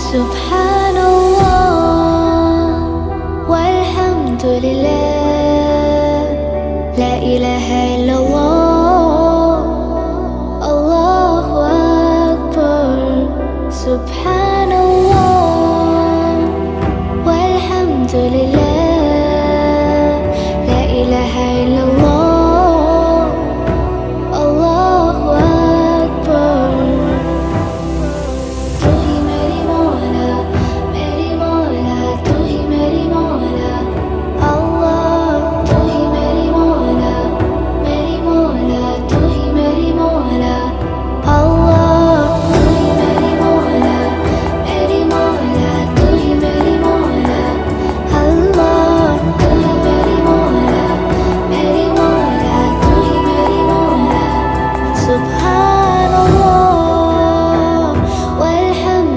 سبحان الله والحمد لله، لا إله إلا الله، الله أكبر. سبحان الله